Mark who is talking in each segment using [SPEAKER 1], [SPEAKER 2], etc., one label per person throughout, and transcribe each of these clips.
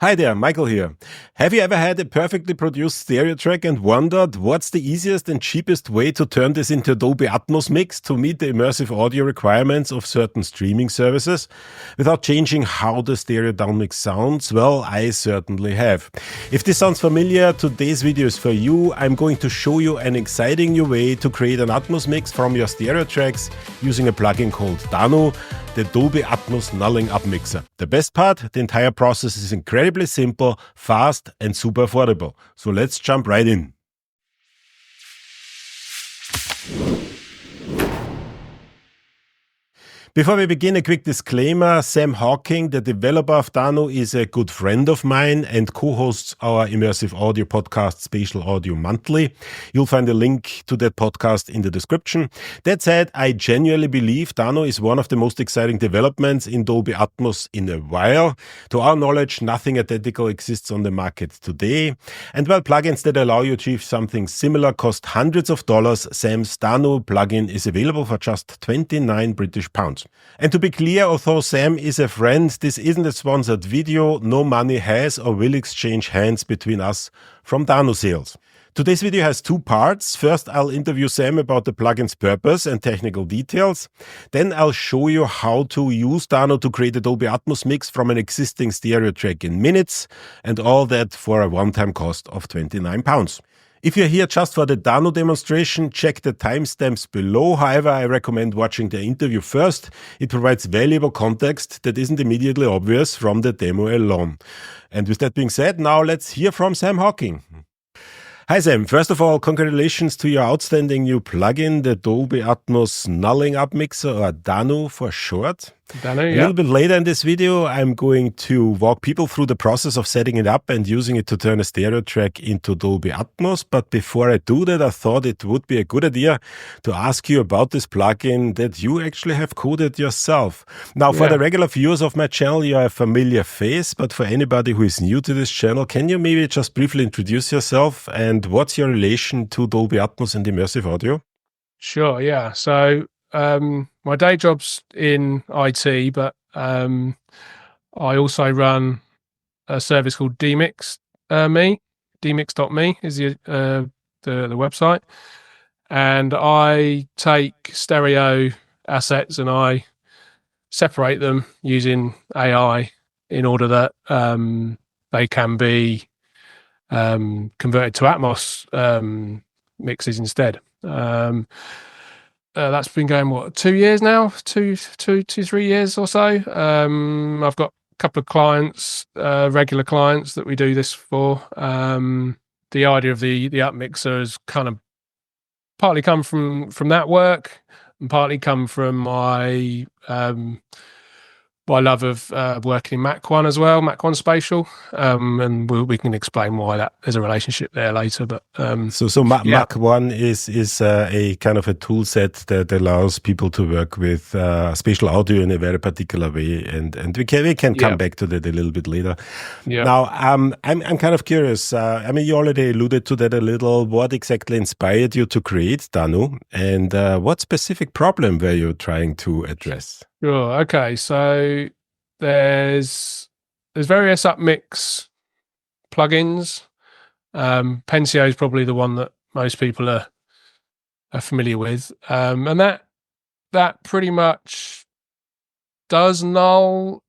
[SPEAKER 1] Hi there, Michael here. Have you ever had a perfectly produced stereo track and wondered what's the easiest and cheapest way to turn this into a Dolby Atmos mix to meet the immersive audio requirements of certain streaming services without changing how the stereo downmix sounds? Well, I certainly have. If this sounds familiar, today's video is for you. I'm going to show you an exciting new way to create an Atmos mix from your stereo tracks using a plugin called Danu, the Dolby Atmos Nulling Up Mixer. The best part, the entire process is incredibly simple, fast and super affordable. So let's jump right in. Before we begin, a quick disclaimer. Sam Hawking, the developer of Danu, is a good friend of mine and co-hosts our immersive audio podcast, Spatial Audio Monthly. You'll find a link to that podcast in the description. That said, I genuinely believe Danu is one of the most exciting developments in Dolby Atmos in a while. To our knowledge, nothing identical exists on the market today. And while plugins that allow you to achieve something similar cost hundreds of dollars, Sam's Danu plugin is available for just 29 British pounds. And to be clear, although Sam is a friend, this isn't a sponsored video. No money has or will exchange hands between us from Danu sales. Today's video has two parts. First, I'll interview Sam about the plugin's purpose and technical details. Then I'll show you how to use Danu to create a Dolby Atmos mix from an existing stereo track in minutes, and all that for a one-time cost of £29. If you're here just for the Danu demonstration, check the timestamps below. However, I recommend watching the interview first. It provides valuable context that isn't immediately obvious from the demo alone. And with that being said, now let's hear from Sam Hawking. Hi Sam, first of all, congratulations to your outstanding new plugin, the Dolby Atmos Nulling Up Mixer, or Danu for short.
[SPEAKER 2] Danu,
[SPEAKER 1] A little bit later in this video, I'm going to walk people through the process of setting it up and using it to turn a stereo track into Dolby Atmos. But before I do that, I thought it would be a good idea to ask you about this plugin that you actually have coded yourself. Now, for the regular viewers of my channel, you're a familiar face, but for anybody who is new to this channel, can you maybe just briefly introduce yourself and what's your relation to Dolby Atmos and immersive audio?
[SPEAKER 2] Sure, yeah. So my day job's in IT, but I also run a service called DMix.me. DMix.me is the website, and I take stereo assets and I separate them using AI in order that they can be converted to Atmos mixes instead. That's been going 2 years now, 3 years or so. I've got a couple of clients, regular clients that we do this for. The idea of the upmixer has kind of partly come from that work and partly come from my love of working in Mach 1 as well, Mach 1 Spatial, and we can explain why there's a relationship there later. But
[SPEAKER 1] So Mach 1 is a kind of a tool set that allows people to work with spatial audio in a very particular way, and we can come back to that a little bit later. Now, I'm kind of curious. I mean, you already alluded to that a little. What exactly inspired you to create Danu, and what specific problem were you trying to address?
[SPEAKER 2] Sure. Okay. So there's various upmix plugins. Pensio is probably the one that most people are familiar with, and that pretty much does null,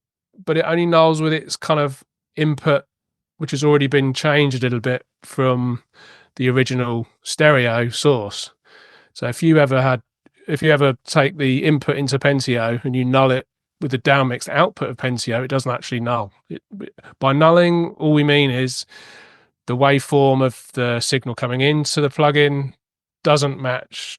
[SPEAKER 2] but it only nulls with its kind of input, which has already been changed a little bit from the original stereo source. So if you ever take the input into Pensio and you null it with the downmixed output of Pensio, it doesn't actually null. By nulling, all we mean is the waveform of the signal coming into the plugin doesn't match.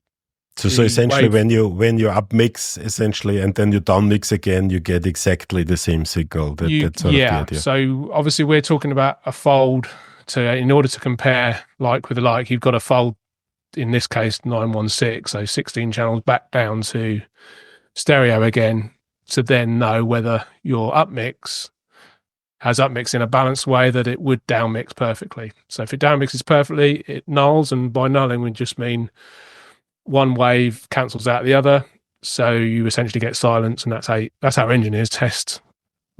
[SPEAKER 1] So essentially, when you upmix essentially and then you downmix again, you get exactly the same signal. That's sort of the idea.
[SPEAKER 2] So obviously, we're talking about a fold. In order to compare like with like, you've got a fold. In this case, 916, so 16 channels back down to stereo again, to then know whether your upmix has upmixed in a balanced way that it would downmix perfectly. So if it downmixes perfectly, it nulls, and by nulling we just mean one wave cancels out the other, so you essentially get silence, and that's how engineers test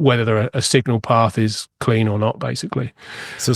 [SPEAKER 2] whether a signal path is clean or not, basically.
[SPEAKER 1] So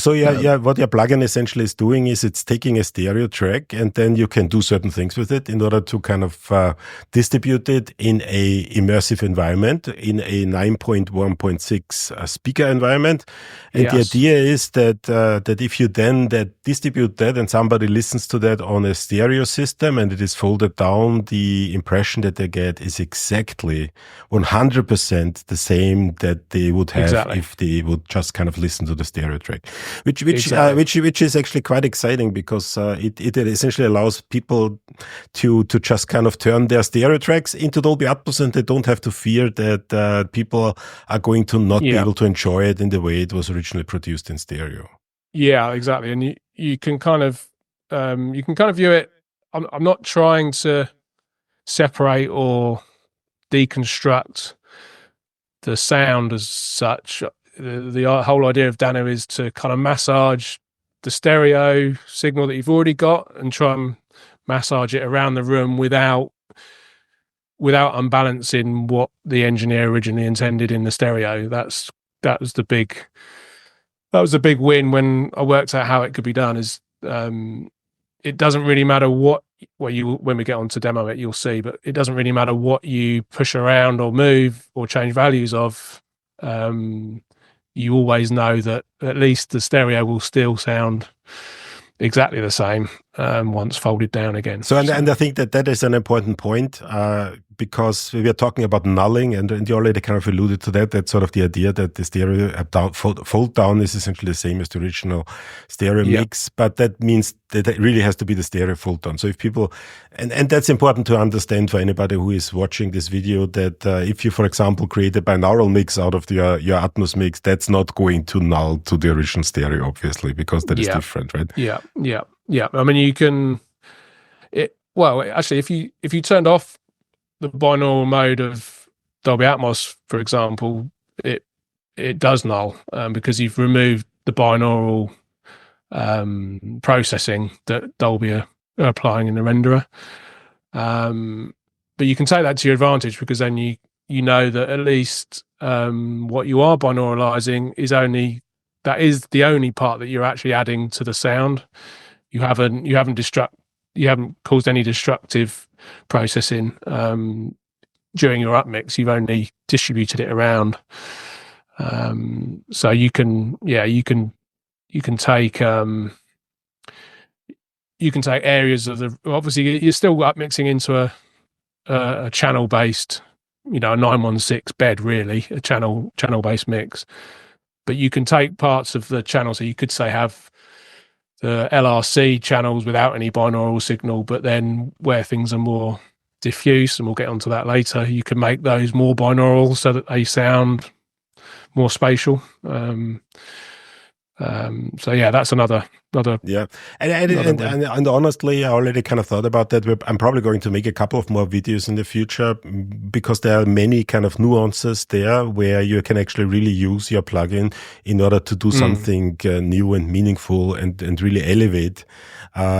[SPEAKER 1] what your plugin essentially is doing is it's taking a stereo track, and then you can do certain things with it in order to kind of distribute it in a immersive environment, in a 9.1.6 speaker environment. And the idea is that if you then distribute that and somebody listens to that on a stereo system and it is folded down, the impression that they get is exactly 100% the same that they would have if they would just kind of listen to the stereo track, which is actually quite exciting, because it essentially allows people to just kind of turn their stereo tracks into Dolby Atmos, and they don't have to fear that people are going to not be able to enjoy it in the way it was originally produced in stereo.
[SPEAKER 2] Yeah, exactly. And you can kind of view it. I'm not trying to separate or deconstruct the sound as such. The whole idea of Dano is to kind of massage the stereo signal that you've already got and try and massage it around the room without unbalancing what the engineer originally intended in the stereo. That was the big win when I worked out how it could be done. Is it doesn't really matter when we get on to demo it, you'll see, but it doesn't really matter what you push around or move or change values of. You always know that at least the stereo will still sound exactly the same once folded down again.
[SPEAKER 1] And I think that is an important point, because we are talking about nulling, and you already kind of alluded to that. That's sort of the idea that the stereo fold down is essentially the same as the original stereo mix, but that means that it really has to be the stereo fold down. So if people, and that's important to understand for anybody who is watching this video, that if you, for example, create a binaural mix out of your Atmos mix, that's not going to null to the original stereo, obviously, because that is different, right?
[SPEAKER 2] Yeah. I mean, you can. Actually, if you turned off the binaural mode of Dolby Atmos, for example, it does null because you've removed the binaural processing that Dolby are applying in the renderer. But you can take that to your advantage, because then you know that at least what you are binauralizing is the only part that you're actually adding to the sound. You haven't caused any destructive processing during your upmix. You've only distributed it around. So you can take areas of the. Obviously, you're still upmixing into a channel based, a 916 bed, really, a channel based mix. But you can take parts of the channel. So you could say have the LRC channels without any binaural signal, but then where things are more diffuse, and we'll get onto that later, you can make those more binaural so that they sound more spatial. So yeah, that's another.
[SPEAKER 1] Yeah, and honestly, I already kind of thought about that. I'm probably going to make a couple of more videos in the future, because there are many kind of nuances there where you can actually really use your plugin in order to do something new and meaningful and really elevate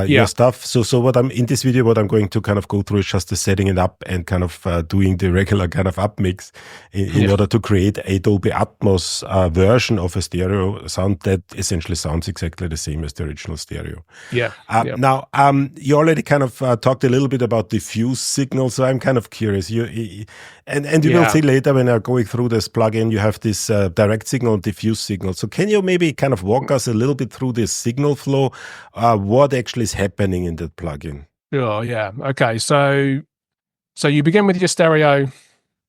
[SPEAKER 1] your stuff. So what I'm in this video, what I'm going to kind of go through is just the setting it up and kind of doing the regular kind of upmix in order to create a Dolby Atmos version of a stereo sound that essentially sounds exactly the same as the original stereo. Now, you already kind of talked a little bit about diffuse signal, so I'm kind of curious. You will see later when I'm going through this plugin, you have this direct signal and diffuse signal. So can you maybe kind of walk us a little bit through this signal flow? What actually is happening in that plugin?
[SPEAKER 2] Sure. Yeah. Okay. So you begin with your stereo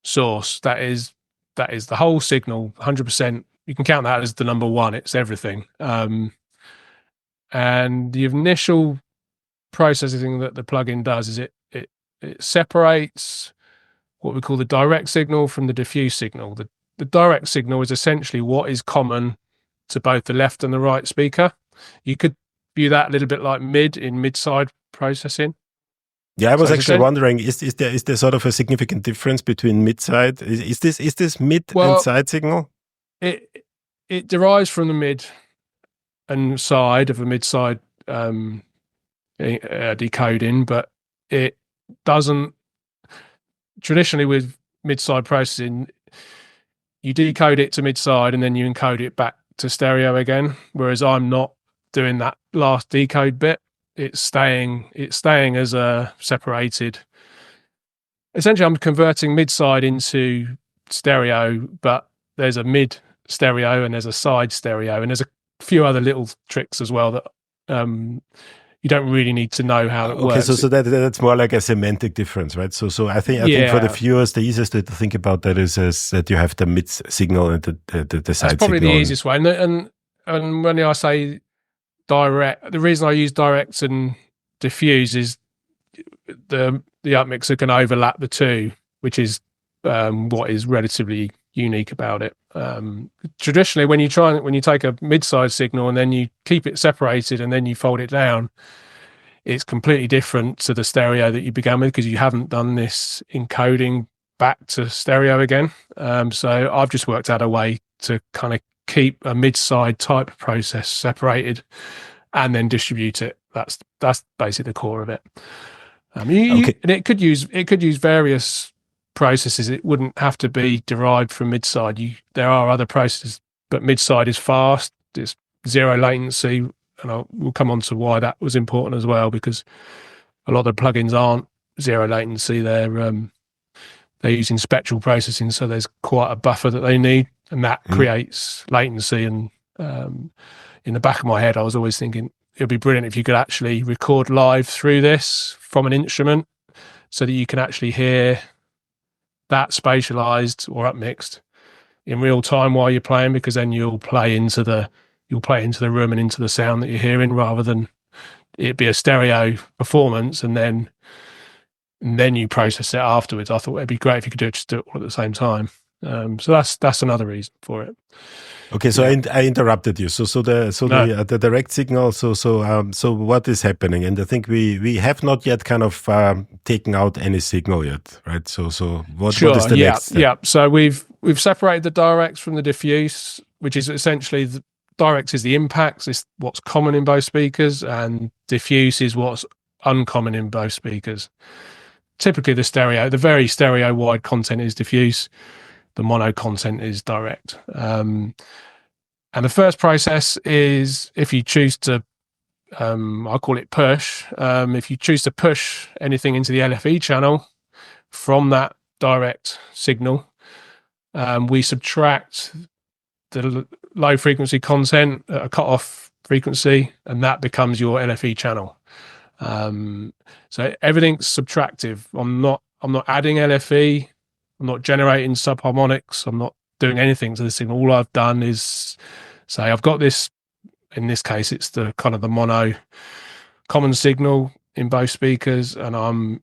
[SPEAKER 2] source. That is the whole signal, 100%. You can count that as the number one. It's everything. And the initial processing that the plugin does is it separates what we call the direct signal from the diffuse signal. The direct signal is essentially what is common to both the left and the right speaker. You could view that a little bit like mid-side processing.
[SPEAKER 1] Yeah, I was actually wondering, is there sort of a significant difference between mid-side? Is this mid and side signal?
[SPEAKER 2] It derives from the mid and side of a mid-side decoding, but it doesn't. Traditionally, with mid-side processing, you decode it to mid-side and then you encode it back to stereo again. Whereas I'm not doing that last decode bit. It's staying as a separated. Essentially, I'm converting mid-side into stereo, but there's a mid stereo and there's a side stereo, and there's a few other little tricks as well that you don't really need to know how it works.
[SPEAKER 1] Okay, so that's more like a semantic difference, right? So I think for the viewers, the easiest way to think about that is that you have the mid signal and the side signal.
[SPEAKER 2] That's probably the easiest way. And when I say direct, the reason I use direct and diffuse is the upmixer can overlap the two, which is what is relatively unique about it. Traditionally, when you take a mid-side signal and then you keep it separated and then you fold it down, it's completely different to the stereo that you began with, because you haven't done this encoding back to stereo again. So I've just worked out a way to kind of keep a mid-side type process separated and then distribute it. That's basically the core of it. And it could use various processes. It wouldn't have to be derived from mid-side. There are other processes, but mid-side is fast. It's zero latency, and we'll come on to why that was important as well, because a lot of the plugins aren't zero latency. They're using spectral processing, so there's quite a buffer that they need, and that creates latency. And in the back of my head, I was always thinking it would be brilliant if you could actually record live through this from an instrument, so that you can actually hear that spatialized or upmixed in real time while you're playing, because then you'll play into the room and into the sound that you're hearing, rather than it be a stereo performance and then you process it afterwards. I thought it'd be great if you could just do it all at the same time. So that's another reason for it.
[SPEAKER 1] Okay, so yeah. I interrupted you. The direct signal. So what is happening? And I think we have not yet kind of taken out any signal yet, right? So what is the next step?
[SPEAKER 2] Yeah. So we've separated the directs from the diffuse, which is essentially the direct is the impacts, is what's common in both speakers, and diffuse is what's uncommon in both speakers. Typically, the very stereo wide content is diffuse. The mono content is direct. And the first process is, if you choose to, I call it push. If you choose to push anything into the LFE channel from that direct signal, we subtract the low frequency content at a cutoff frequency, and that becomes your LFE channel. So everything's subtractive. I'm not adding LFE. I'm not generating subharmonics. I'm not doing anything to the signal. All I've done is say I've got this. In this case, it's the kind of the mono common signal in both speakers, and I'm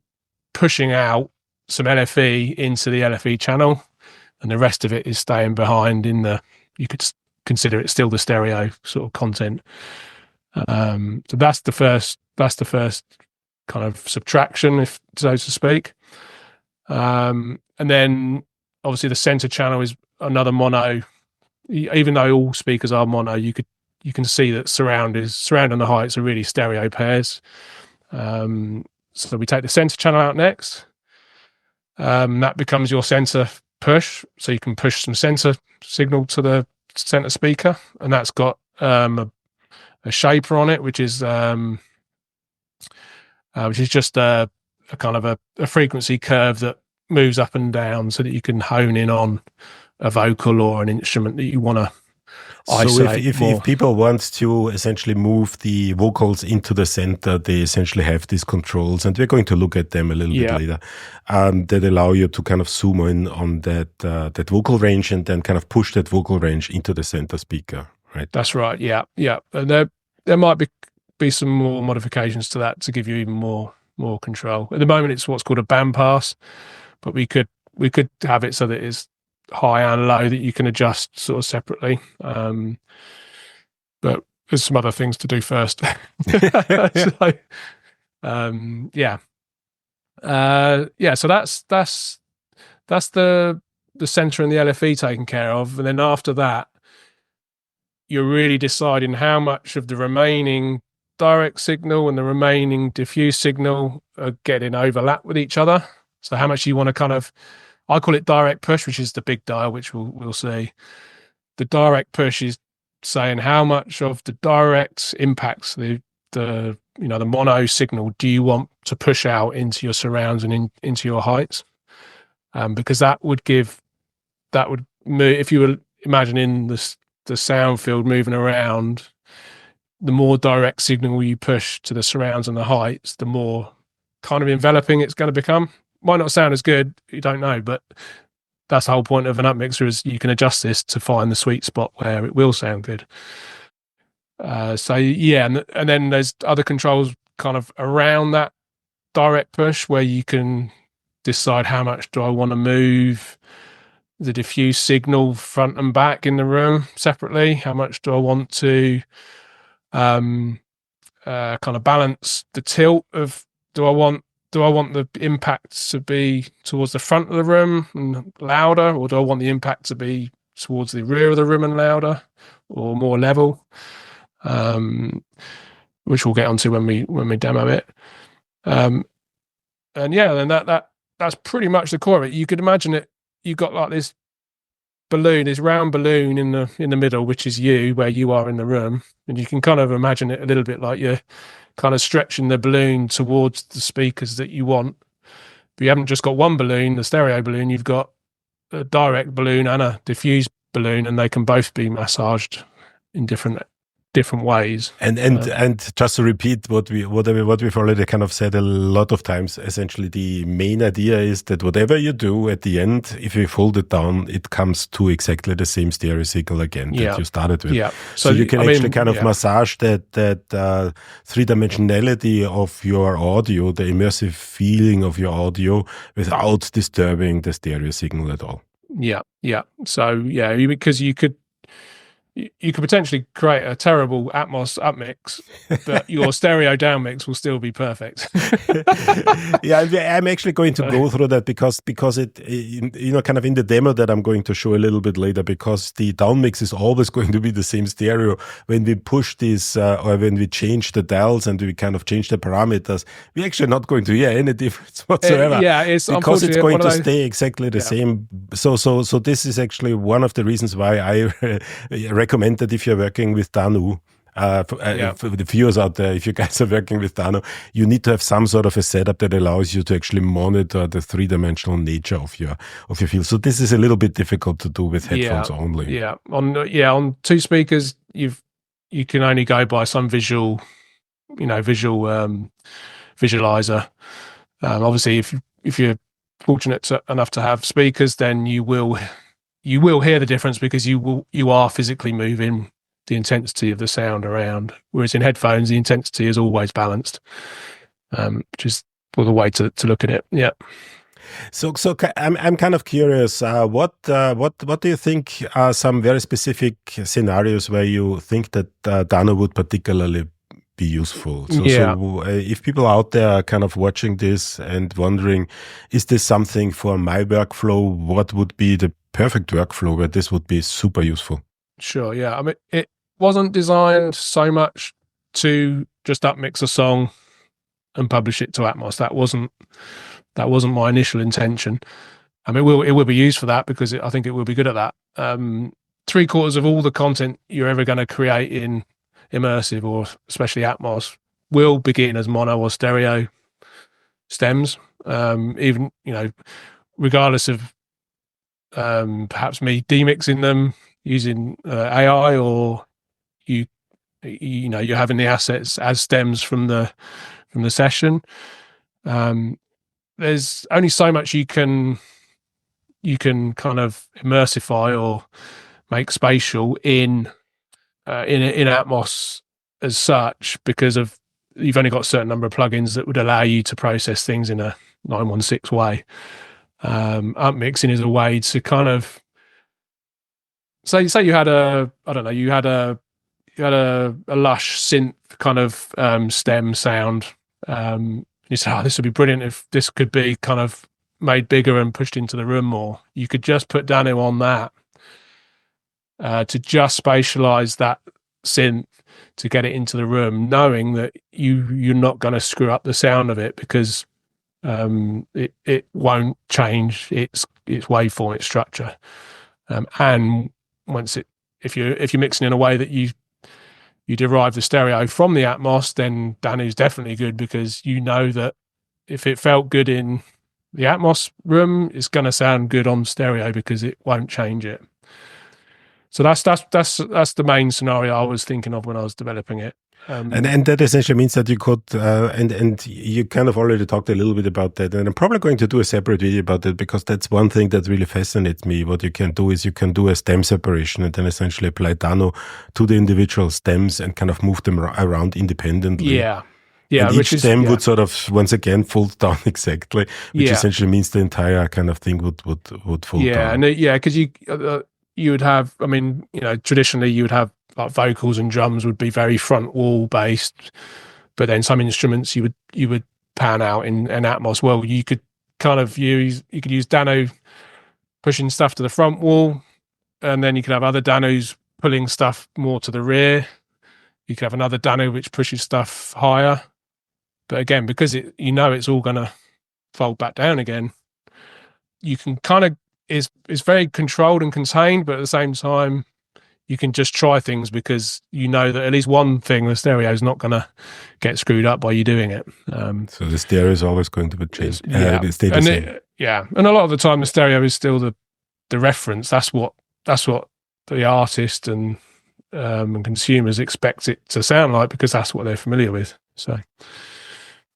[SPEAKER 2] pushing out some LFE into the LFE channel, and the rest of it is staying behind in the. You could consider it still the stereo sort of content. So that's the first kind of subtraction, if so to speak. And then obviously the center channel is another mono. Even though all speakers are mono, you can see that surround and the heights are really stereo pairs. So we take the center channel out next. That becomes your center push. So you can push some center signal to the center speaker, and that's got a shaper on it, which is just a kind of a frequency curve that moves up and down, so that you can hone in on a vocal or an instrument that you want to isolate.
[SPEAKER 1] So if people want to essentially move the vocals into the center, they essentially have these controls, and we're going to look at them a little bit later, that allow you to kind of zoom in on that vocal range and then kind of push that vocal range into the center speaker, right?
[SPEAKER 2] That's right. Yeah. And there might be some more modifications to that to give you even more control. At the moment, it's what's called a bandpass, but we could have it so that it's high and low, that you can adjust sort of separately. But there's some other things to do first. So that's the center and the LFE taken care of, and then after that, you're really deciding how much of the remaining direct signal and the remaining diffuse signal are getting overlap with each other. So how much you want to kind of I call it direct push, which is the big dial, which we'll see. The direct push is saying how much of the direct impacts the mono signal do you want to push out into your surrounds and into your heights, because that would move, if you were imagining the sound field moving around, the more direct signal you push to the surrounds and the heights, the more kind of enveloping it's going to become. Might not sound as good, you don't know, but that's the whole point of an up mixer, is you can adjust this to find the sweet spot where it will sound good. So yeah, and then there's other controls kind of around that direct push where you can decide how much do I want to move the diffuse signal front and back in the room separately. How much do I want to kind of balance the tilt of, do I want the impact to be towards the front of the room and louder, or do I want the impact to be towards the rear of the room and louder, or more level? Which we'll get onto when we demo it. And yeah, then that's pretty much the core of it. You could imagine it. You've got like this balloon, this round balloon in the middle, which is you, where you are in the room, and you can kind of imagine it a little bit like you're kind of stretching the balloon towards the speakers that you want. But you haven't just got one balloon, the stereo balloon. You've got a direct balloon and a diffuse balloon, and they can both be massaged in different ways.
[SPEAKER 1] And just to repeat what we've already kind of said a lot of times, essentially the main idea is that whatever you do at the end, if you fold it down, it comes to exactly the same stereo signal again that you started with.
[SPEAKER 2] Yeah.
[SPEAKER 1] So you can massage that three-dimensionality of your audio, the immersive feeling of your audio, without disturbing the stereo signal at all.
[SPEAKER 2] Yeah. So yeah, because you could potentially create a terrible Atmos upmix, but your stereo downmix will still be perfect.
[SPEAKER 1] Yeah, I'm actually going to go through that because it, kind of in the demo that I'm going to show a little bit later, because the downmix is always going to be the same stereo. When we push this or when we change the dials and we kind of change the parameters, we're actually not going to hear any difference whatsoever.
[SPEAKER 2] It's
[SPEAKER 1] because it's going to stay exactly the same. So this is actually one of the reasons why I recommend that if you're working with Danu, for the viewers out there, if you guys are working with Danu, you need to have some sort of a setup that allows you to actually monitor the three-dimensional nature of your field. So this is a little bit difficult to do with headphones only.
[SPEAKER 2] Yeah, on two speakers, you can only go by some visual visualizer. Obviously, if you're fortunate enough to have speakers, then you will hear the difference, because you are physically moving the intensity of the sound around. Whereas in headphones, the intensity is always balanced, which is the way to look at it. Yeah.
[SPEAKER 1] So I'm kind of curious. What do you think are some very specific scenarios where you think that Danu would particularly be useful? So if people out there are kind of watching this and wondering, is this something for my workflow? What would be the perfect workflow where this would be super useful?
[SPEAKER 2] Sure, yeah. I mean, it wasn't designed so much to just upmix a song and publish it to Atmos. That wasn't my initial intention. I mean, it will be used for that, because I think it will be good at that. 3/4 of all the content you're ever going to create in immersive, or especially Atmos, will begin as mono or stereo stems. Even, regardless of perhaps me demixing them using AI, or you're having the assets as stems from the session. There's only so much you can kind of immersify or make spatial in Atmos as such, because of you've only got a certain number of plugins that would allow you to process things in a 916 way. Upmixing is a way to kind of say you had a lush synth kind of stem sound. You say, this would be brilliant if this could be kind of made bigger and pushed into the room more. You could just put Danu on that to just spatialize that synth to get it into the room, knowing that you're not going to screw up the sound of it, because It won't change its waveform, its structure. And once if you're mixing in a way that you derive the stereo from the Atmos, then Danu's definitely good, because you know that if it felt good in the Atmos room, it's going to sound good on stereo because it won't change it. So that's the main scenario I was thinking of when I was developing it.
[SPEAKER 1] And that essentially means that you could, and you kind of already talked a little bit about that, and I'm probably going to do a separate video about that, because that's one thing that really fascinates me. What you can do is you can do a stem separation and then essentially apply Dano to the individual stems and kind of move them around independently.
[SPEAKER 2] Yeah.
[SPEAKER 1] And each stem would sort of, once again, fold down exactly, which essentially means the entire kind of thing would fold down.
[SPEAKER 2] Because you would have, I mean, traditionally you would have, like, vocals and drums would be very front wall based, but then some instruments you would pan out in Atmos. Well, you could kind of use Dano pushing stuff to the front wall, and then you could have other Danos pulling stuff more to the rear. You could have another Dano which pushes stuff higher. But again, because it's all going to fold back down again, you can kind of, it's very controlled and contained, but at the same time, you can just try things because you know that at least one thing, the stereo is not going to get screwed up by you doing it.
[SPEAKER 1] So the stereo is always going to be changed.
[SPEAKER 2] And a lot of the time, the stereo is still the reference. That's what the artist and consumers expect it to sound like, because that's what they're familiar with. So,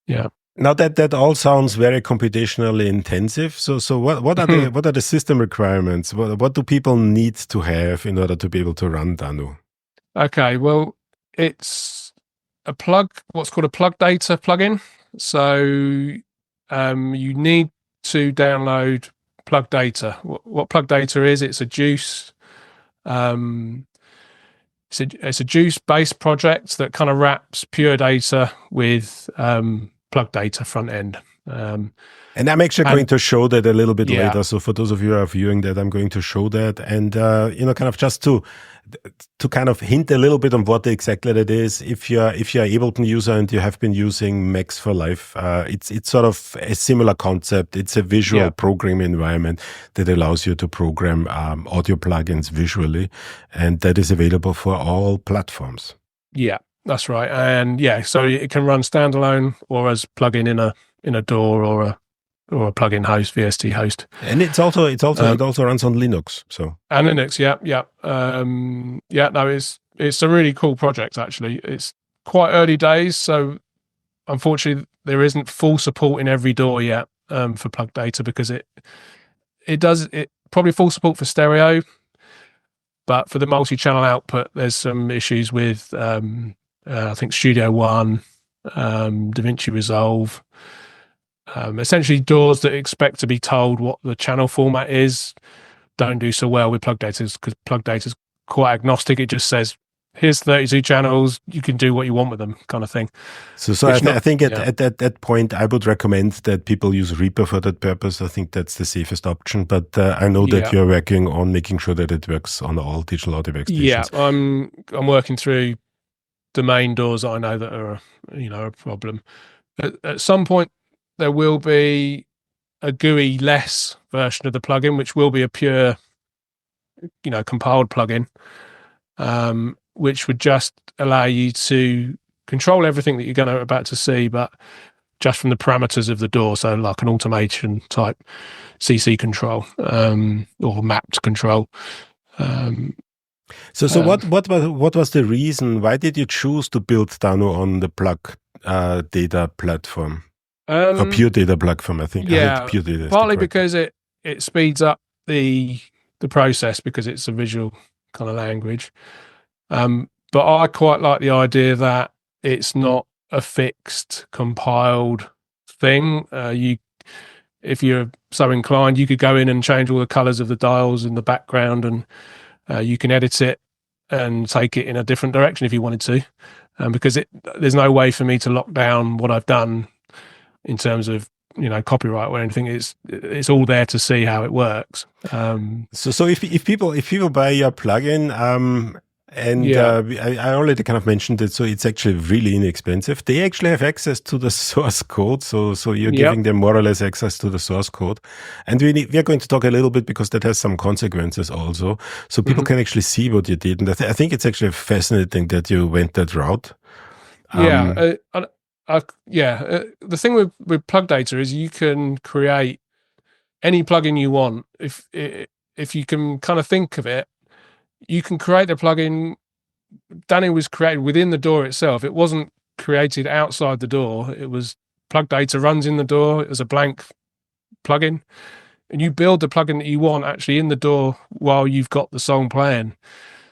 [SPEAKER 2] yeah.
[SPEAKER 1] Now that all sounds very computationally intensive. So what are the system requirements? What do people need to have in order to be able to run Danu?
[SPEAKER 2] Okay, well, it's what's called a plug data plugin. So you need to download plug data. What plug data is? It's a Juice. It's a Juice-based project that kind of wraps pure data with plug data front end.
[SPEAKER 1] And I'm actually going to show that a little bit later. So for those of you who are viewing that, I'm going to show that, and kind of just to kind of hint a little bit on what exactly that is. If you're Ableton user and you have been using Max for Live, it's sort of a similar concept. It's a visual programming environment that allows you to program audio plugins visually, and that is available for all platforms.
[SPEAKER 2] Yeah, that's right. And so it can run standalone or as plugin in a DAW or a plugin host, VST host.
[SPEAKER 1] And it also runs on Linux. So
[SPEAKER 2] and Linux, it's a really cool project actually. It's quite early days, so unfortunately there isn't full support in every DAW yet for plug data, because it probably full support for stereo, but for the multi-channel output there's some issues with I think Studio One, DaVinci Resolve. Essentially, DAWs that expect to be told what the channel format is don't do so well with plug data, because plug data is quite agnostic. It just says, here's 32 channels, you can do what you want with them, kind of thing.
[SPEAKER 1] So I think at that point, I would recommend that people use Reaper for that purpose. I think that's the safest option. But I know that you're working on making sure that it works on all digital audio workstations.
[SPEAKER 2] Yeah, I'm working through the main DAWs that I know that are a problem. At some point, there will be a GUI-less version of the plugin, which will be a pure, compiled plugin, which would just allow you to control everything that you're about to see, but just from the parameters of the DAW. So like an automation type CC control or mapped control.
[SPEAKER 1] So what was the reason? Why did you choose to build Danu on the plug data platform? A pure data platform, I think.
[SPEAKER 2] Yeah,
[SPEAKER 1] I think pure data
[SPEAKER 2] partly because it speeds up the process, because it's a visual kind of language. But I quite like the idea that it's not a fixed compiled thing. If you're so inclined, you could go in and change all the colors of the dials in the background, and you can edit it and take it in a different direction if you wanted to, because there's no way for me to lock down what I've done in terms of copyright or anything. It's all there to see how it works.
[SPEAKER 1] So if people buy your plugin, And I already kind of mentioned it, so it's actually really inexpensive. They actually have access to the source code, so you're giving them more or less access to the source code. And we are going to talk a little bit because that has some consequences also, so people can actually see what you did. And I think it's actually fascinating that you went that route.
[SPEAKER 2] The thing with Plug Data is you can create any plugin you want. If you can kind of think of it, you can create the plugin. Danu was created within the door itself. It wasn't created outside the door. It was Plug Data runs in the door as a blank plugin, and you build the plugin that you want actually in the door while you've got the song playing.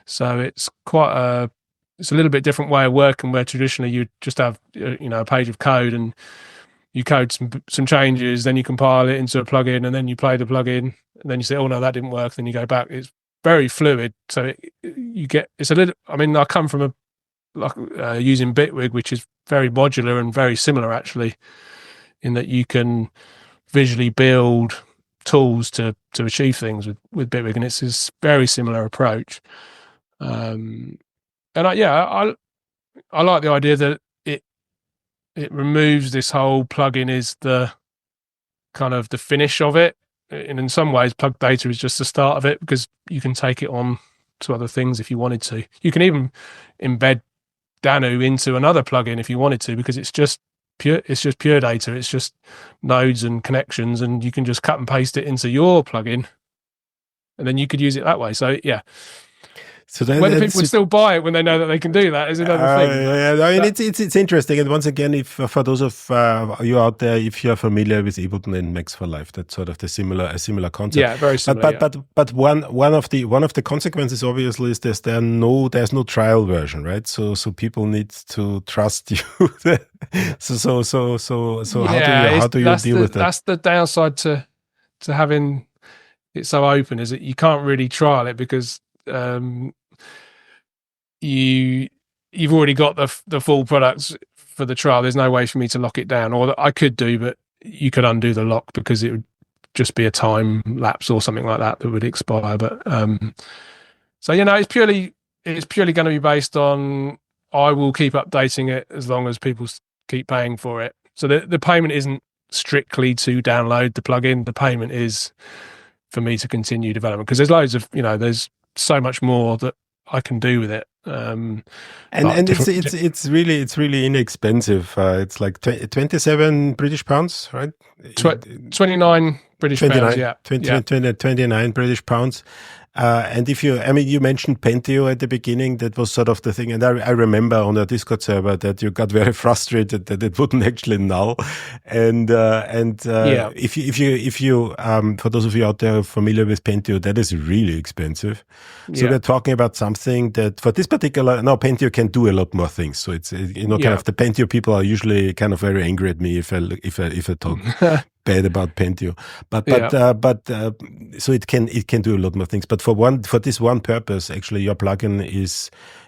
[SPEAKER 2] So it's it's a little bit different way of working, where traditionally you just have a page of code and you code some changes, then you compile it into a plugin, and then you play the plugin, and then you say, oh no, that didn't work. Then you go back. It's very fluid. So it's a little. I mean, I come from using Bitwig, which is very modular and very similar actually, in that you can visually build tools to achieve things with Bitwig, and it's this very similar approach. And I like the idea that it removes this whole plugin is the kind of the finish of it. And in some ways, Plug Data is just the start of it, because you can take it on to other things if you wanted to. You can even embed Danu into another plugin if you wanted to, because it's just pure data. It's just nodes and connections, and you can just cut and paste it into your plugin, and then you could use it that way. So yeah. So whether people would still buy it when they know that they can do that is another thing.
[SPEAKER 1] I mean, it's interesting. And once again, if for those of you out there, if you're familiar with Ableton and Max for Live, that's sort of a similar concept.
[SPEAKER 2] Yeah, very similar.
[SPEAKER 1] But one of the consequences obviously is there's no trial version, right? So people need to trust you. so how do you deal with that?
[SPEAKER 2] That's the downside to having it so open, is that you can't really trial it, because you've already got the full products for the trial. There's no way for me to lock it down, or I could do, but you could undo the lock because it would just be a time lapse or something like that would expire. But so it's purely going to be based on, I will keep updating it as long as people keep paying for it. So the payment isn't strictly to download the plugin. The payment is for me to continue development, because there's loads of there's so much more that I can do with it.
[SPEAKER 1] And it's really inexpensive. It's like 27 British pounds, right?
[SPEAKER 2] 29 British pounds. Yeah,
[SPEAKER 1] 29 British pounds. And you mentioned Pentio at the beginning. That was sort of the thing. And I remember on a Discord server that you got very frustrated that it wouldn't actually null. If you for those of you out there familiar with Pentio, that is really expensive. So we're talking about something that for this particular, now Pentio can do a lot more things. So it's, kind of the Pentio people are usually kind of very angry at me if I talk bad about Pentio, but so it can do a lot more things. But for this one purpose, actually, your plugin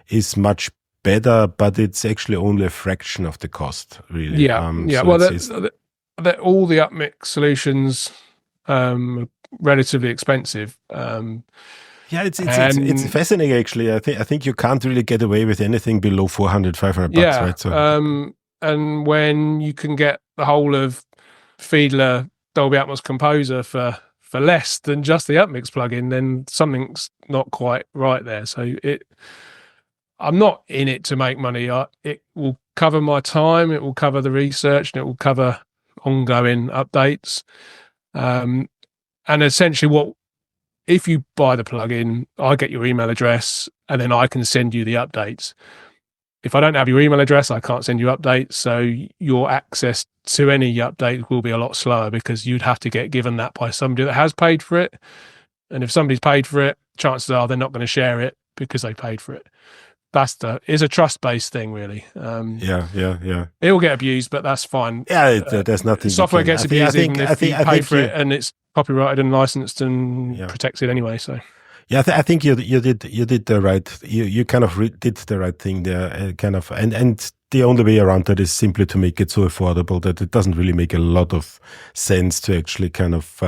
[SPEAKER 1] is much better, but it's actually only a fraction of the cost, really.
[SPEAKER 2] So well, all the upmix solutions are relatively expensive.
[SPEAKER 1] It's fascinating, actually. I think you can't really get away with anything below 400, 500 bucks, right? So,
[SPEAKER 2] and when you can get the whole of Fiedler Dolby Atmos Composer for less than just the upmix plugin, then something's not quite right there. So I'm not in it to make money. It will cover my time, it will cover the research, and it will cover ongoing updates. And essentially, if you buy the plugin, I get your email address, and then I can send you the updates. If I don't have your email address, I can't send you updates. So your access to any update will be a lot slower, because you'd have to get given that by somebody that has paid for it. And if somebody's paid for it, chances are they're not going to share it because they paid for it. It's a trust-based thing, really. It will get abused, but that's fine.
[SPEAKER 1] Yeah, there's nothing.
[SPEAKER 2] Software gets abused even if you pay for it, and it's copyrighted and licensed and protected anyway. So.
[SPEAKER 1] Yeah, I think you did the right. You kind of did the right thing there, kind of, and the only way around that is simply to make it so affordable that it doesn't really make a lot of sense to actually kind of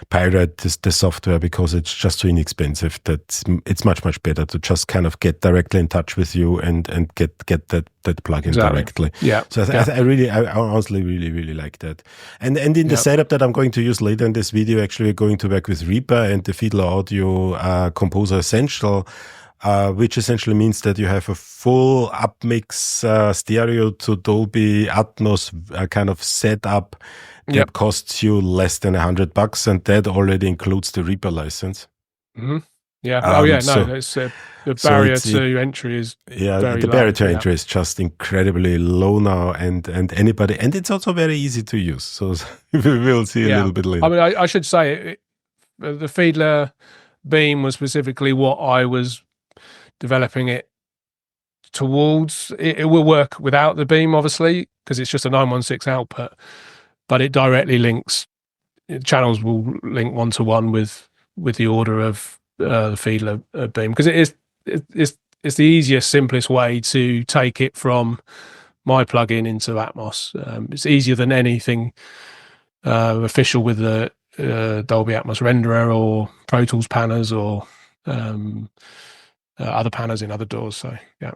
[SPEAKER 1] pirate the software, because it's just too inexpensive. That it's much better to just kind of get directly in touch with you and get that plugin directly.
[SPEAKER 2] Yeah.
[SPEAKER 1] So I honestly really like that. And in the setup that I'm going to use later in this video, actually we're going to work with Reaper and the Fiedler Audio Composer Essential. Which essentially means that you have a full upmix stereo to Dolby Atmos kind of setup that costs you less than $100, and that already includes the Reaper license.
[SPEAKER 2] Mm-hmm. Yeah. It's the barrier to entry is very
[SPEAKER 1] the
[SPEAKER 2] low.
[SPEAKER 1] barrier to entry is just incredibly low now, and anybody, and it's also very easy to use. So we will see a little bit later.
[SPEAKER 2] I mean, I should say the Fiedler Beam was specifically what I was developing it towards. It will work without the Beam, obviously, because it's just a 916 output, but it directly links. Channels will link one-to-one with the order of the Fiedler Beam, because it's the easiest, simplest way to take it from my plugin into Atmos. It's easier than anything official with the Dolby Atmos renderer or Pro Tools panners or other panners in other doors. So yeah.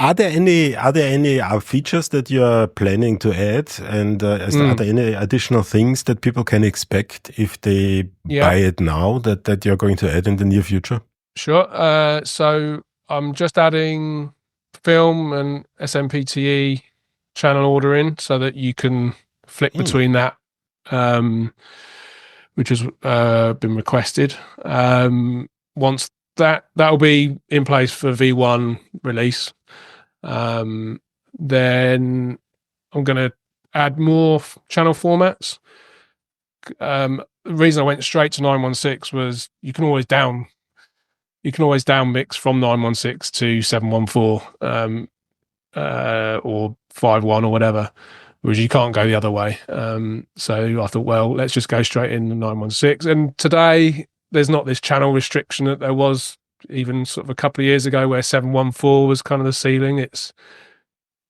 [SPEAKER 1] Are there any features that you are planning to add, and are there any additional things that people can expect if they buy it now that you're going to add in the near future?
[SPEAKER 2] Sure. So I'm just adding film and SMPTE channel ordering so that you can flick between that, which has been requested. Once that will be in place for V1 release. Then I'm going to add more channel formats. The reason I went straight to 916 was you can always down mix from 916 to 714 or 51 or whatever, whereas you can't go the other way. So I thought, well, let's just go straight in the 916. And today there's not this channel restriction that there was even sort of a couple of years ago, where 714 was kind of the ceiling.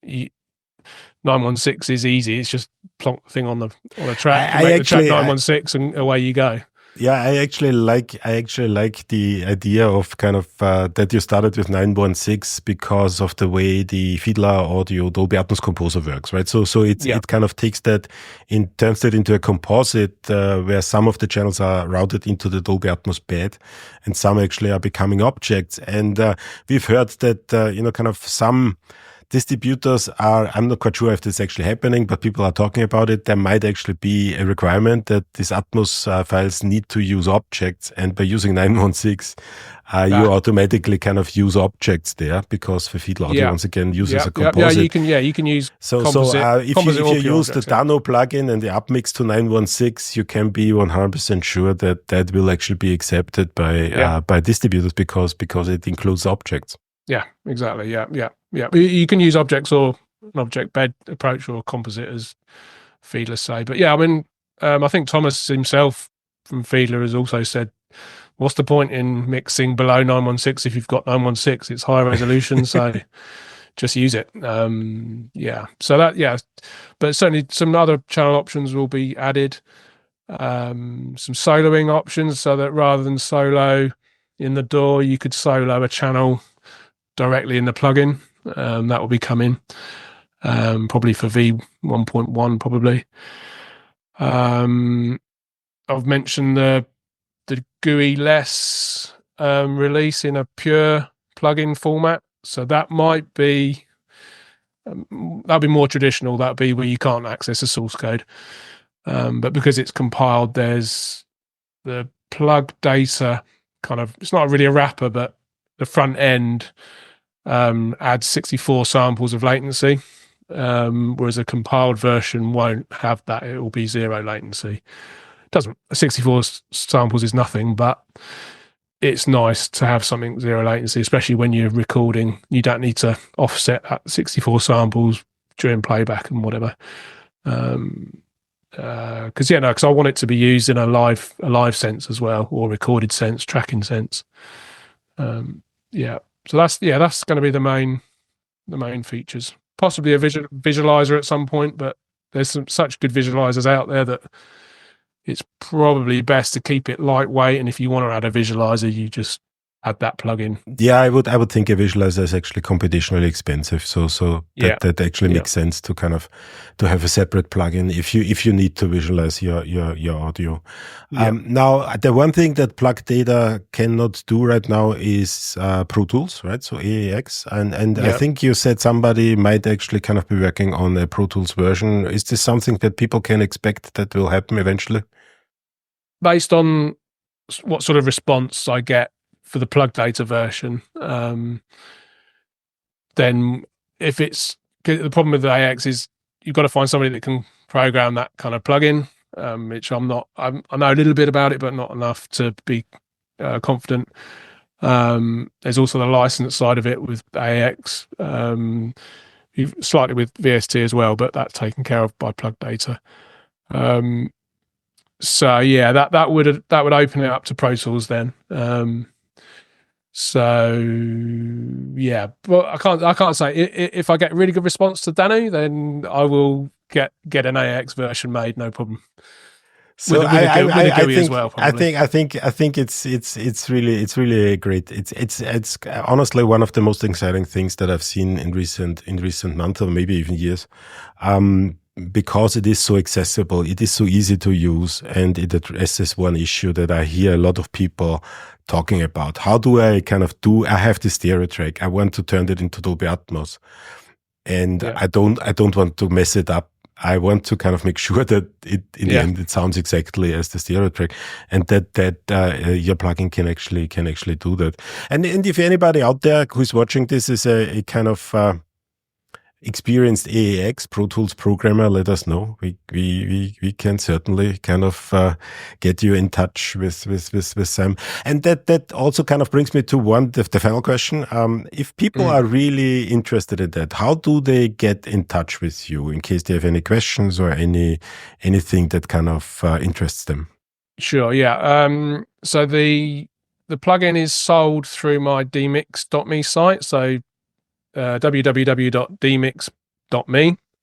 [SPEAKER 2] 916 is easy. It's just plonk the thing on the track, the track 916, and away you go.
[SPEAKER 1] Yeah, I actually like the idea of kind of that you started with 916 because of the way the Fiedler Audio Dolby Atmos Composer works, right? So it kind of takes that turns that into a composite where some of the channels are routed into the Dolby Atmos bed, and some actually are becoming objects. And we've heard that kind of some distributors are, I'm not quite sure if this is actually happening, but people are talking about it. There might actually be a requirement that these Atmos files need to use objects, and by using 916, you automatically kind of use objects there, because the Fiedler Audio once again uses a composite.
[SPEAKER 2] Yeah, you can use composite.
[SPEAKER 1] If you use the Dano plugin and the upmix to 916, you can be 100% sure that will actually be accepted by distributors because it includes objects.
[SPEAKER 2] Yeah, exactly. Yeah. You can use objects or an object bed approach or composite, as Fiedler say. But yeah, I mean, I think Thomas himself from Fiedler has also said, what's the point in mixing below 916 if you've got 916? It's high resolution, so just use it. But certainly some other channel options will be added. Some soloing options, so that rather than solo in the DAW, you could solo a channel directly in the plugin. That will be coming probably for V1.1 probably. I've mentioned the GUI less release in a pure plugin format, so that might be that'll be more traditional. That'll be where you can't access the source code, but because it's compiled, there's the plug data kind of, it's not really a wrapper, but the front end adds 64 samples of latency, whereas a compiled version won't have that. It will be 0 latency. 64 samples is nothing, but it's nice to have something 0 latency, especially when you're recording. You don't need to offset that 64 samples during playback and whatever. Because I want it to be used in a live sense as well, or recorded sense, tracking sense. So that's going to be the main features. possibly a visualizer at some point, but there's such good visualizers out there that it's probably best to keep it lightweight. And if you want to add a visualizer, you just add that plugin.
[SPEAKER 1] Yeah, I would think a visualizer is actually computationally expensive. So that actually makes sense to kind of to have a separate plugin if you need to visualize your audio. Now, the one thing that Plug Data cannot do right now is Pro Tools, right? So AAX, and I think you said somebody might actually kind of be working on a Pro Tools version. Is this something that people can expect that will happen eventually?
[SPEAKER 2] Based on what sort of response I get for the Plug Data version, then if it's the problem with the AX is you've got to find somebody that can program that kind of plugin, which I'm not. I know a little bit about it, but not enough to be confident. There's also the license side of it with AX, slightly with VST as well, but that's taken care of by Plug Data. So yeah, that would open it up to Pro Tools then. So yeah, but I can't say if I get really good response to Danu, then I will get an AX version made, no problem.
[SPEAKER 1] So
[SPEAKER 2] with a GUI as well,
[SPEAKER 1] I think it's really great. It's honestly one of the most exciting things that I've seen in recent months or maybe even years. Because it is so accessible, it is so easy to use, and it addresses one issue that I hear a lot of people talking about. How do I I have this stereo track. I want to turn it into Dolby Atmos, and I don't want to mess it up. I want to kind of make sure that in the end it sounds exactly as the stereo track, and that your plugin can actually do that. And if anybody out there who's watching this is a kind of experienced AAX Pro Tools programmer, let us know. We can certainly kind of get you in touch with Sam. And that also kind of brings me to the final question. If people are really interested in that, how do they get in touch with you in case they have any questions or anything that kind of interests them?
[SPEAKER 2] Sure, yeah. So the plugin is sold through my dmix.me site. So www.dmix.me.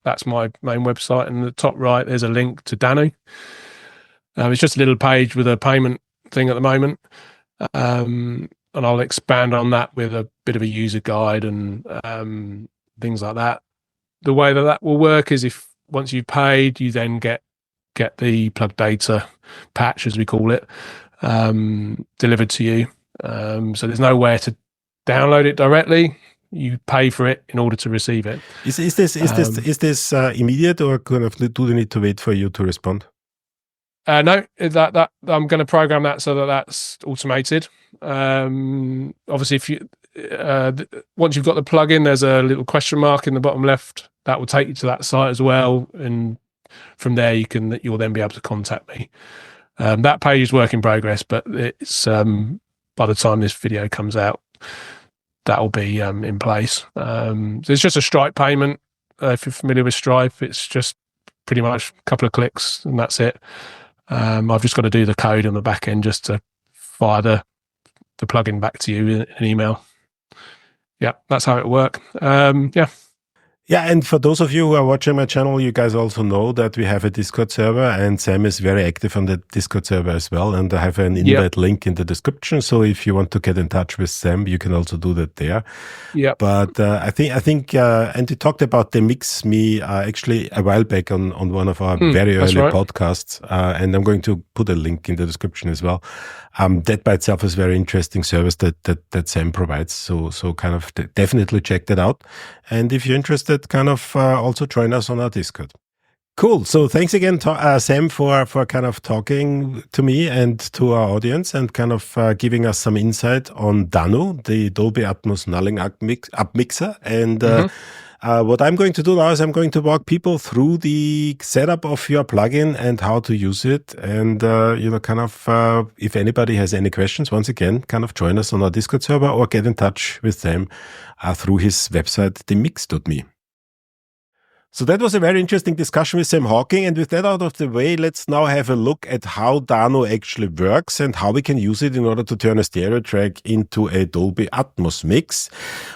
[SPEAKER 2] That's my main website, and in the top right there's a link to Danu. It's just a little page with a payment thing at the moment, and I'll expand on that with a bit of a user guide and things like that. The way that will work is if once you've paid, you then get the Plug Data patch, as we call it, delivered to you. So there's nowhere to download it directly. You pay for it in order to receive it.
[SPEAKER 1] Is this immediate, or do they need to wait for you to respond?
[SPEAKER 2] No, that I'm going to program that so that's automated. Obviously, if you once you've got the plugin, there's a little question mark in the bottom left that will take you to that site as well, and from there you'll then be able to contact me. That page is work in progress, but it's by the time this video comes out, that will be in place. So it's just a Stripe payment. If you're familiar with Stripe, it's just pretty much a couple of clicks and that's it. I've just got to do the code on the back end just to fire the plugin back to you in an email. Yeah, that's how it works.
[SPEAKER 1] Yeah, and for those of you who are watching my channel, you guys also know that we have a Discord server, and Sam is very active on the Discord server as well. And I have an invite link in the description. So if you want to get in touch with Sam, you can also do that there. Yeah. But I think, and we talked about the Mix Me actually a while back on one of our very early podcasts, and I'm going to put a link in the description as well. That by itself is a very interesting service that Sam provides. So kind of definitely check that out. And if you're interested, kind of also join us on our Discord. Cool. So thanks again, Sam, for kind of talking to me and to our audience and kind of giving us some insight on Danu, the Dolby Atmos Nulling Up Mixer. And what I'm going to do now is I'm going to walk people through the setup of your plugin and how to use it. And, kind of, if anybody has any questions, once again, kind of join us on our Discord server or get in touch with Sam through his website, themix.me. So that was a very interesting discussion with Sam Hawking. And with that out of the way, let's now have a look at how Dano actually works and how we can use it in order to turn a stereo track into a Dolby Atmos mix.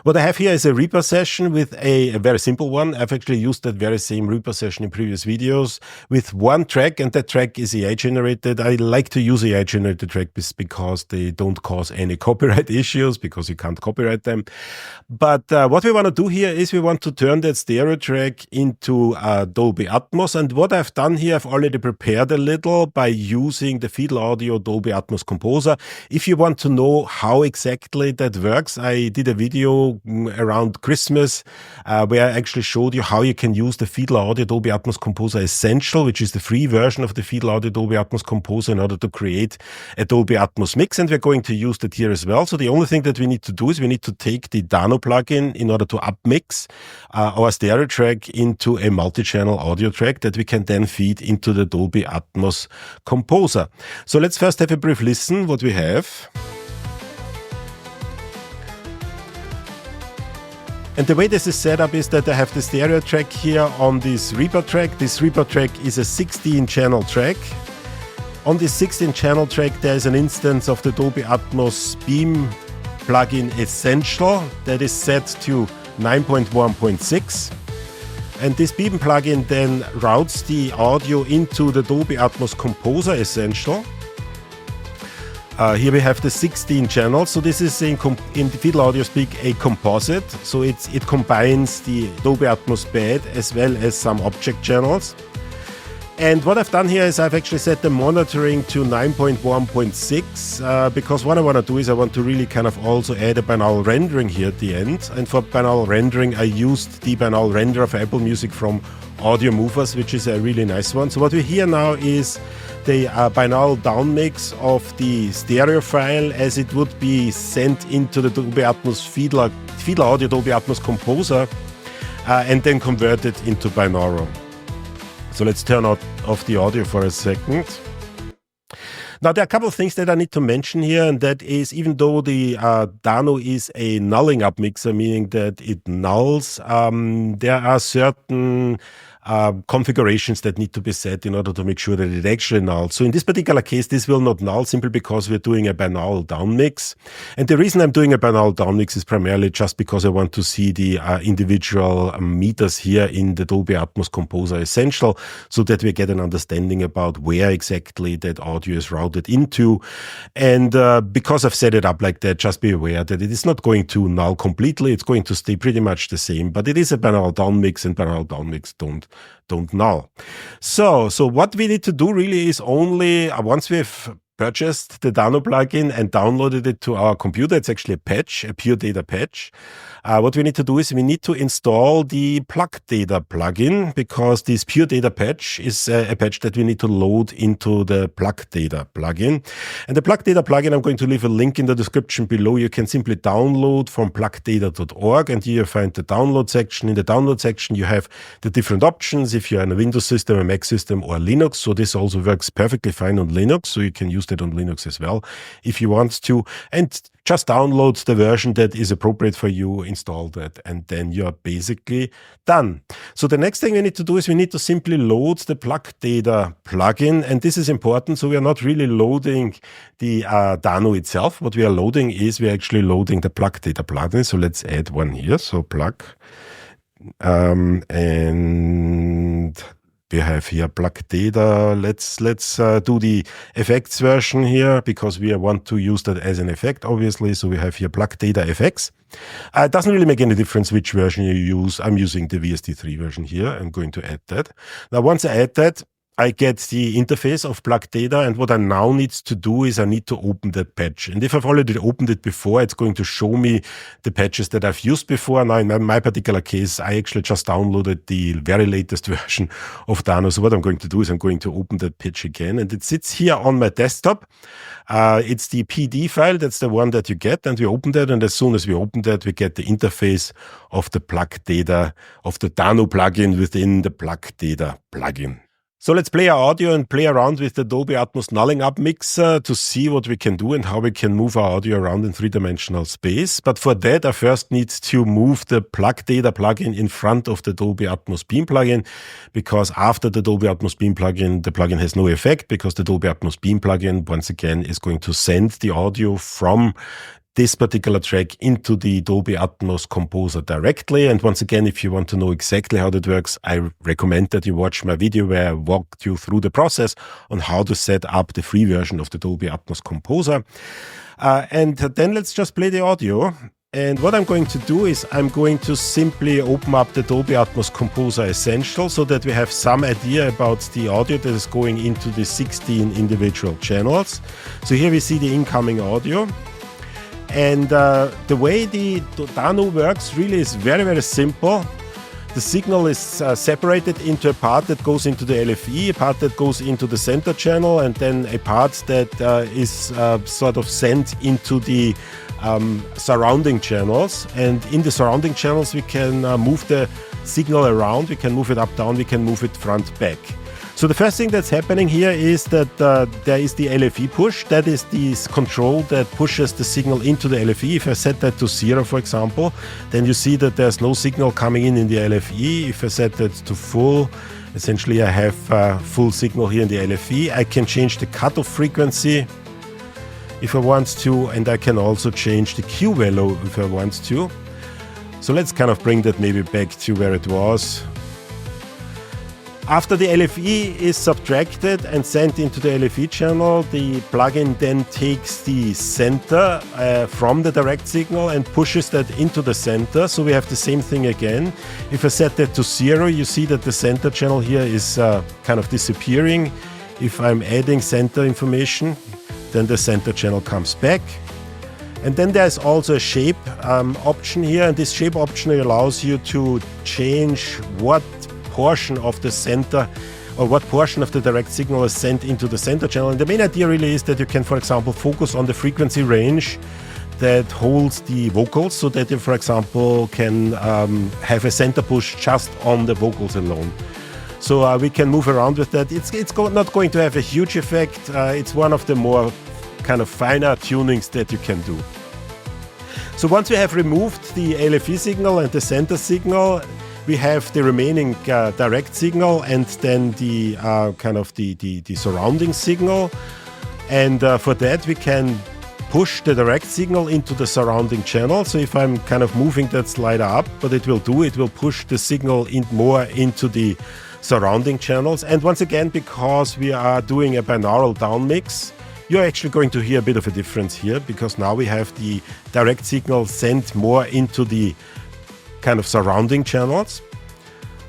[SPEAKER 1] What I have here is a Reaper session with a very simple one. I've actually used that very same Reaper session in previous videos with one track, and that track is AI generated. I like to use AI generated tracks because they don't cause any copyright issues, because you can't copyright them. But what we want to do here is we want to turn that stereo track into Dolby Atmos. And what I've done here, I've already prepared a little by using the Fiedel Audio Dolby Atmos Composer. If you want to know how exactly that works, I did a video around Christmas where I actually showed you how you can use the Fiedel Audio Dolby Atmos Composer Essential, which is the free version of the Fiedel Audio Dolby Atmos Composer, in order to create a Dolby Atmos mix. And we're going to use that here as well. So the only thing that we need to do is we need to take the Dano plugin in order to upmix our stereo track into a multi-channel audio track that we can then feed into the Dolby Atmos Composer. So let's first have a brief listen what we have. And the way this is set up is that I have the stereo track here on this Reaper track. This Reaper track is a 16-channel track. On this 16-channel track, there is an instance of the Dolby Atmos Beam plugin Essential that is set to 9.1.6. And this Beam plugin then routes the audio into the Dolby Atmos Composer Essential. Here we have the 16 channels. So this is in Fiedel Audio speak a composite. So it combines the Dolby Atmos bed as well as some object channels. And what I've done here is I've actually set the monitoring to 9.1.6 because what I want to do is I want to really kind of also add a binaural rendering here at the end. And for binaural rendering, I used the binaural renderer for Apple Music from Audio Movers, which is a really nice one. So what we hear now is the binaural downmix of the stereo file as it would be sent into the Dolby Atmos Fiedel Audio Dolby Atmos Composer and then converted into binaural. So let's turn off the audio for a second. Now, there are a couple of things that I need to mention here, and that is, even though the Dano is a nulling up mixer, meaning that it nulls, there are certain configurations that need to be set in order to make sure that it actually nulls. So in this particular case, this will not null simply because we're doing a binaural downmix. And the reason I'm doing a binaural downmix is primarily just because I want to see the individual meters here in the Dolby Atmos Composer Essential so that we get an understanding about where exactly that audio is routed into. And because I've set it up like that, just be aware that it is not going to null completely. It's going to stay pretty much the same, but it is a binaural downmix, and binaural downmix don't null. So what we need to do really is only once we've purchased the Dano plugin and downloaded it to our computer. It's actually a patch, a Pure Data patch. What we need to do is we need to install the Plug Data plugin, because this Pure Data patch is a patch that we need to load into the Plug Data plugin. And the Plug Data plugin, I'm going to leave a link in the description below. You can simply download from plugdata.org, and here you find the download section. In the download section, you have the different options if you're in a Windows system, a Mac system, or Linux. So this also works perfectly fine on Linux. So you can use that on Linux as well if you want to. And just download the version that is appropriate for you, install that, and then you're basically done. So the next thing we need to do is we need to simply load the Plug Data plugin, and this is important. So we are not really loading the Dano itself. What we are loading is we're actually loading the Plug Data plugin. So let's add one here. So plug, and we have here Plug Data. Let's do the effects version here, because we want to use that as an effect, obviously. So we have here Plug Data FX. It doesn't really make any difference which version you use. I'm using the VST3 version here. I'm going to add that. Now, once I add that, I get the interface of Plug Data, and what I now need to do is I need to open that patch. And if I've already opened it before, it's going to show me the patches that I've used before. Now, in my particular case, I actually just downloaded the very latest version of Dano. So what I'm going to do is I'm going to open that patch again, and it sits here on my desktop. It's the PD file. That's the one that you get, and we open that. And as soon as we open that, we get the interface of the Plug Data, of the Dano plugin within the Plug Data plugin. So let's play our audio and play around with the Dolby Atmos Nulling Up mixer to see what we can do and how we can move our audio around in three-dimensional space. But for that, I first need to move the Plug Data plugin in front of the Dolby Atmos Beam plugin, because after the Dolby Atmos Beam plugin, the plugin has no effect, because the Dolby Atmos Beam plugin, once again, is going to send the audio from this particular track into the Dolby Atmos Composer directly. And once again, if you want to know exactly how that works, I recommend that you watch my video where I walked you through the process on how to set up the free version of the Dolby Atmos Composer. And then let's just play the audio. And what I'm going to do is I'm going to simply open up the Dolby Atmos Composer Essential so that we have some idea about the audio that is going into the 16 individual channels. So here we see the incoming audio. And the way the Dano works really is very, very simple. The signal is separated into a part that goes into the LFE, a part that goes into the center channel, and then a part that is sort of sent into the surrounding channels. And in the surrounding channels, we can move the signal around, we can move it up, down, we can move it front, back. So the first thing that's happening here is that there is the LFE push. That is the control that pushes the signal into the LFE. If I set that to 0, for example, then you see that there's no signal coming in the LFE. If I set that to full, essentially I have full signal here in the LFE. I can change the cutoff frequency if I want to, and I can also change the Q value if I want to. So let's kind of bring that maybe back to where it was. After the LFE is subtracted and sent into the LFE channel, the plugin then takes the center from the direct signal and pushes that into the center. So we have the same thing again. If I set that to 0, you see that the center channel here is kind of disappearing. If I'm adding center information, then the center channel comes back. And then there's also a shape option here, and this shape option allows you to change what portion of the center or what portion of the direct signal is sent into the center channel. And the main idea really is that you can, for example, focus on the frequency range that holds the vocals, so that you, for example, can have a center push just on the vocals alone. So we can move around with that. It's not going to have a huge effect. It's one of the more kind of finer tunings that you can do. So once we have removed the LFE signal and the center signal, we have the remaining direct signal and then the kind of the surrounding signal. And for that, we can push the direct signal into the surrounding channel. So if I'm kind of moving that slider up, what it will do, it will push the signal more into the surrounding channels. And once again, because we are doing a binaural down mix, you're actually going to hear a bit of a difference here, because now we have the direct signal sent more into the kind of surrounding channels.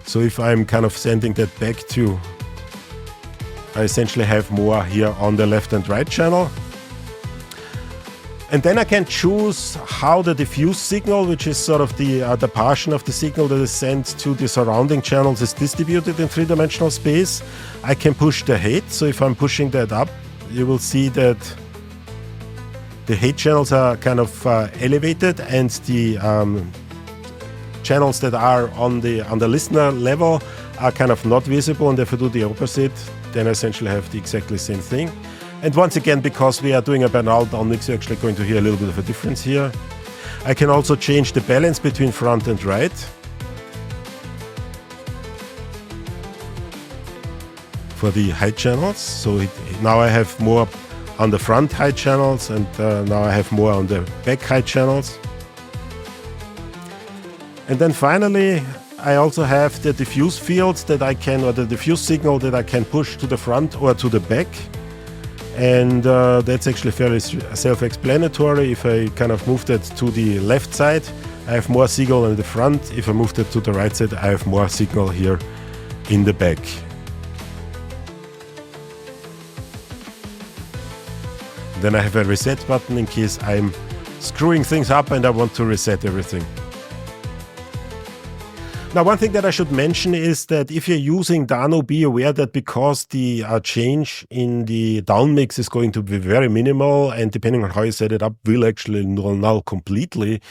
[SPEAKER 1] So if I'm kind of sending that back to, I essentially have more here on the left and right channel. And then I can choose how the diffuse signal, which is sort of the portion of the signal that is sent to the surrounding channels, is distributed in three-dimensional space. I can push the height. So if I'm pushing that up, you will see that the height channels are kind of elevated, and the channels that are on the listener level are kind of not visible. And if I do the opposite, then I essentially have the exactly same thing. And once again, because we are doing a binaural down mix, you're actually going to hear a little bit of a difference here. I can also change the balance between front and right. For the high channels. So now I have more on the front high channels, and now I have more on the back high channels. And then finally, I also have the diffuse fields that I can, or the diffuse signal that I can push to the front or to the back. And that's actually fairly self-explanatory. If I kind of move that to the left side, I have more signal in the front. If I move that to the right side, I have more signal here in the back. Then I have a reset button in case I'm screwing things up and I want to reset everything. Now, one thing that I should mention is that if you're using Dano, be aware that because the change in the down mix is going to be very minimal, and depending on how you set it up, will actually null completely,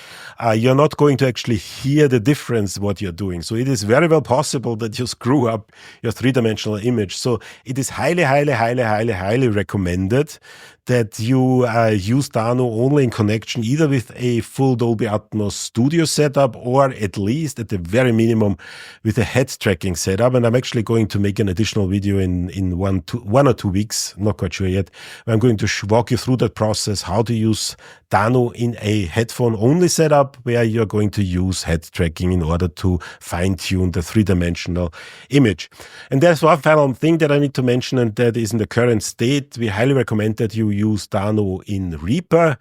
[SPEAKER 1] you're not going to actually hear the difference what you're doing. So it is very well possible that you screw up your three-dimensional image. So it is highly, highly, highly, highly, highly recommended that you use Dano only in connection either with a full Dolby Atmos studio setup, or at least at the very minimum with a head tracking setup. And I'm actually going to make an additional video in 1 or 2 weeks, not quite sure yet. I'm going to walk you through that process, how to use Dano in a headphone only setup where you're going to use head tracking in order to fine tune the three-dimensional image. And there's one final thing that I need to mention, and that is in the current state, we highly recommend that you use Dano in Reaper.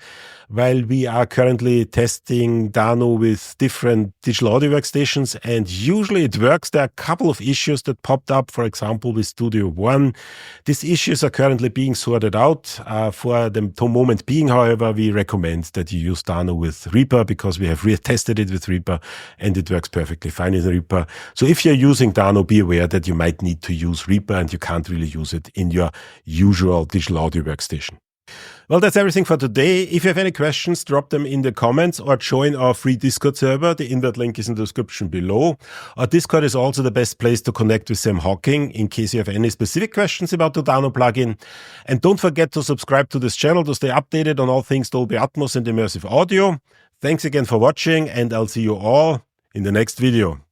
[SPEAKER 1] While we are currently testing Dano with different digital audio workstations, and usually it works, there are a couple of issues that popped up, for example, with Studio One. These issues are currently being sorted out. For the moment being, however, we recommend that you use Dano with Reaper because we have retested it with Reaper and it works perfectly fine in Reaper. So if you're using Dano, be aware that you might need to use Reaper and you can't really use it in your usual digital audio workstation. Well, that's everything for today. If you have any questions, drop them in the comments or join our free Discord server. The invite link is in the description below. Our Discord is also the best place to connect with Sam Hocking in case you have any specific questions about the Dano plugin. And don't forget to subscribe to this channel to stay updated on all things Dolby Atmos and immersive audio. Thanks again for watching, and I'll see you all in the next video.